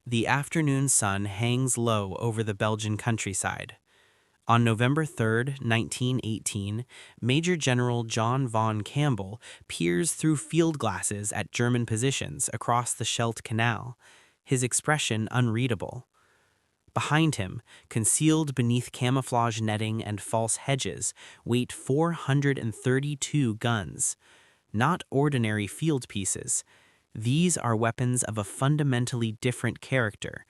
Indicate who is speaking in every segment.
Speaker 1: The afternoon sun hangs low over the Belgian countryside. On November 3, 1918, Major General John von Campbell peers through field glasses at German positions across the Scheldt Canal, his expression unreadable. Behind him, concealed beneath camouflage netting and false hedges, wait 432 guns. Not ordinary field pieces. These are weapons of a fundamentally different character,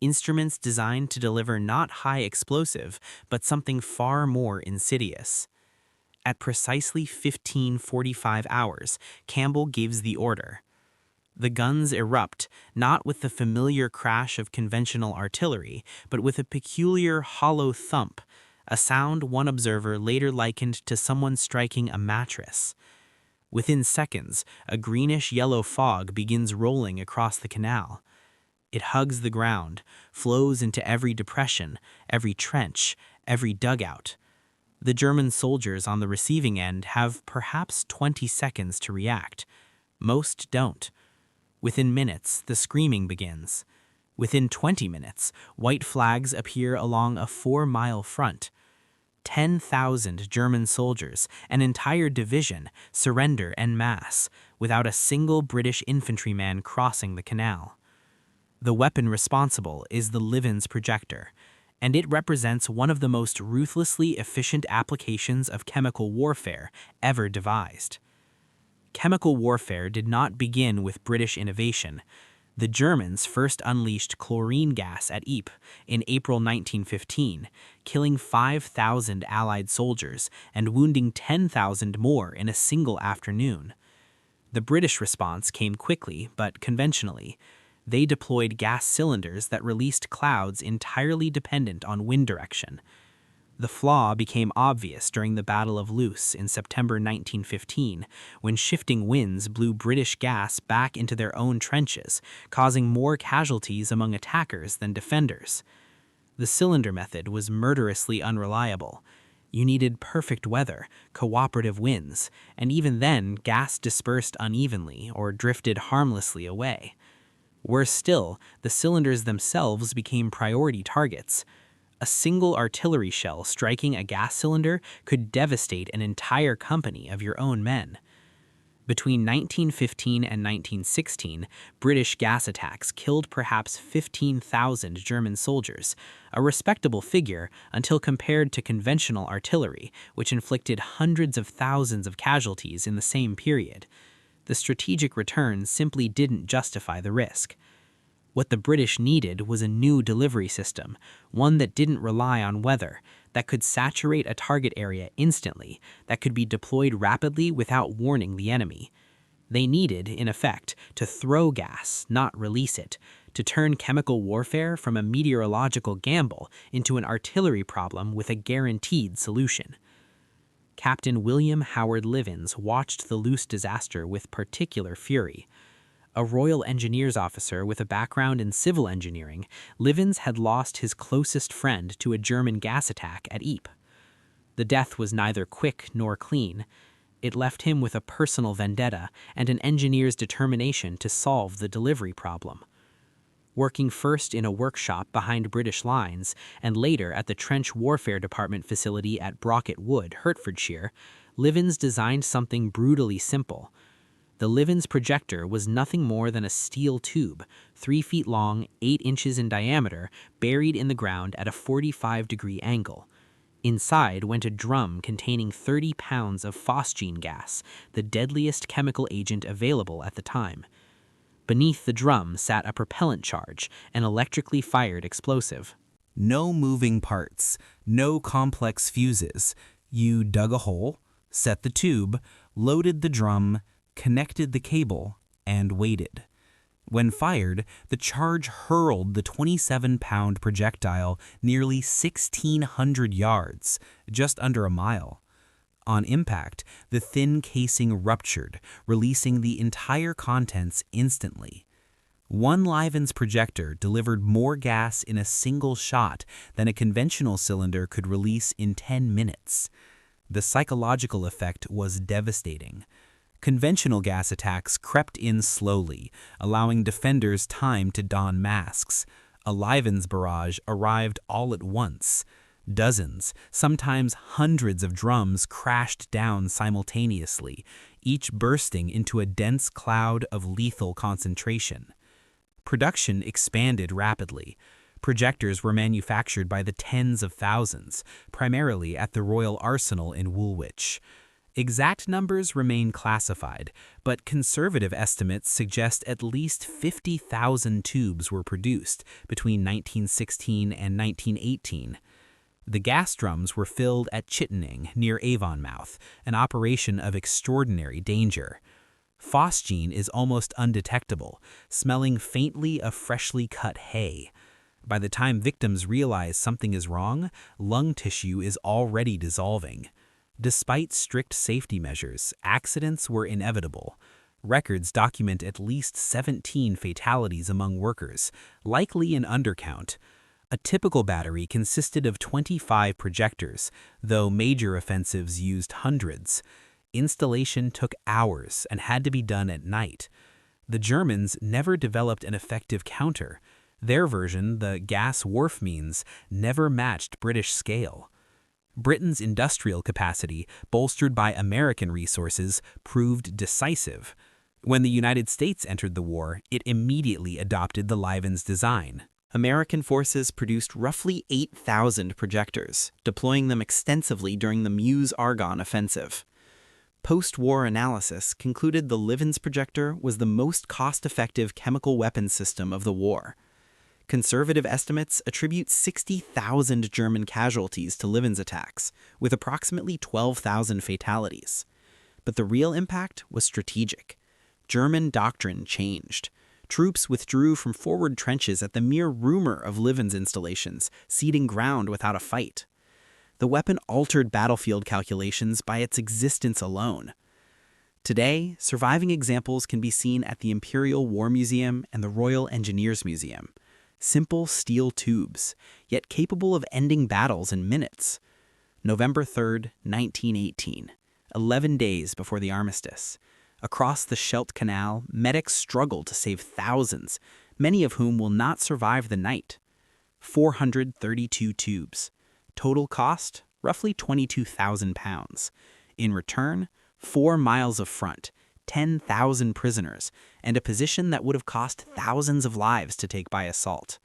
Speaker 1: instruments designed to deliver not high explosive, but something far more insidious. At precisely 15:45 hours, Campbell gives the order. The guns erupt, not with the familiar crash of conventional artillery, but with a peculiar hollow thump, a sound one observer later likened to someone striking a mattress. Within seconds, a greenish-yellow fog begins rolling across the canal. It hugs the ground, flows into every depression, every trench, every dugout. The German soldiers on the receiving end have perhaps 20 seconds to react. Most don't. Within minutes, the screaming begins. Within 20 minutes, white flags appear along a 4-mile front. 10,000 German soldiers, an entire division, surrender en masse, without a single British infantryman crossing the canal. The weapon responsible is the Livens Projector, and it represents one of the most ruthlessly efficient applications of chemical warfare ever devised. Chemical warfare did not begin with British innovation. The Germans first unleashed chlorine gas at Ypres in April 1915, killing 5,000 Allied soldiers and wounding 10,000 more in a single afternoon. The British response came quickly, but conventionally. They deployed gas cylinders that released clouds entirely dependent on wind direction. The flaw became obvious during the Battle of Loos in September 1915, when shifting winds blew British gas back into their own trenches, causing more casualties among attackers than defenders. The cylinder method was murderously unreliable. You needed perfect weather, cooperative winds, and even then, gas dispersed unevenly or drifted harmlessly away. Worse still, the cylinders themselves became priority targets. A single artillery shell striking a gas cylinder could devastate an entire company of your own men. Between 1915 and 1916, British gas attacks killed perhaps 15,000 German soldiers, a respectable figure until compared to conventional artillery, which inflicted hundreds of thousands of casualties in the same period. The strategic return simply didn't justify the risk. What the British needed was a new delivery system, one that didn't rely on weather, that could saturate a target area instantly, that could be deployed rapidly without warning the enemy. They needed, in effect, to throw gas, not release it, to turn chemical warfare from a meteorological gamble into an artillery problem with a guaranteed solution. Captain William Howard Livens watched the Loos disaster with particular fury. A Royal Engineers officer with a background in civil engineering, Livens had lost his closest friend to a German gas attack at Ypres. The death was neither quick nor clean. It left him with a personal vendetta and an engineer's determination to solve the delivery problem. Working first in a workshop behind British lines and later at the Trench Warfare Department facility at Brocket Wood, Hertfordshire, Livens designed something brutally simple. The Livens Projector was nothing more than a steel tube, 3 feet long, 8 inches in diameter, buried in the ground at a 45-degree angle. Inside went a drum containing 30 pounds of phosgene gas, the deadliest chemical agent available at the time. Beneath the drum sat a propellant charge, an electrically fired explosive.
Speaker 2: No moving parts, no complex fuses. You dug a hole, set the tube, loaded the drum, connected the cable, and waited. When fired, the charge hurled the 27-pound projectile nearly 1,600 yards, just under a mile. On impact, the thin casing ruptured, releasing the entire contents instantly. One Livens projector delivered more gas in a single shot than a conventional cylinder could release in 10 minutes. The psychological effect was devastating. Conventional gas attacks crept in slowly, allowing defenders time to don masks. A Livens barrage arrived all at once. Dozens, sometimes hundreds of drums crashed down simultaneously, each bursting into a dense cloud of lethal concentration. Production expanded rapidly. Projectors were manufactured by the tens of thousands, primarily at the Royal Arsenal in Woolwich. Exact numbers remain classified, but conservative estimates suggest at least 50,000 tubes were produced between 1916 and 1918. The gas drums were filled at Chittening, near Avonmouth, an operation of extraordinary danger. Phosgene is almost undetectable, smelling faintly of freshly cut hay. By the time victims realize something is wrong, lung tissue is already dissolving. Despite strict safety measures, accidents were inevitable. Records document at least 17 fatalities among workers, likely an undercount. A typical battery consisted of 25 projectors, though major offensives used hundreds. Installation took hours and had to be done at night. The Germans never developed an effective counter. Their version, the gas wharf means, never matched British scale. Britain's industrial capacity, bolstered by American resources, proved decisive. When the United States entered the war, it immediately adopted the Livens design.
Speaker 1: American forces produced roughly 8,000 projectors, deploying them extensively during the Meuse-Argonne offensive. Post-war analysis concluded the Livens Projector was the most cost-effective chemical weapons system of the war. Conservative estimates attribute 60,000 German casualties to Livens attacks, with approximately 12,000 fatalities. But the real impact was strategic. German doctrine changed. Troops withdrew from forward trenches at the mere rumor of Livens installations, ceding ground without a fight. The weapon altered battlefield calculations by its existence alone. Today, surviving examples can be seen at the Imperial War Museum and the Royal Engineers Museum. Simple steel tubes, yet capable of ending battles in minutes. November 3, 1918, 11 days before the armistice. Across the Scheldt Canal, medics struggled to save thousands, many of whom will not survive the night. 432 tubes. Total cost, roughly £22,000. In return, 4 miles of front, 10,000 prisoners, and a position that would have cost thousands of lives to take by assault.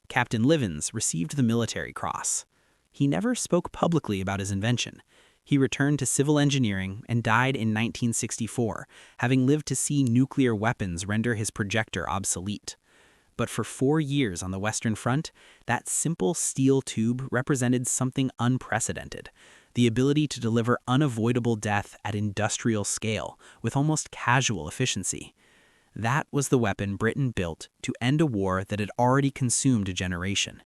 Speaker 1: Captain Livens received the Military Cross. He never spoke publicly about his invention. He returned to civil engineering and died in 1964, having lived to see nuclear weapons render his projector obsolete. But for 4 years on the Western Front, that simple steel tube represented something unprecedented: the ability to deliver unavoidable death at industrial scale with almost casual efficiency. That was the weapon Britain built to end a war that had already consumed a generation.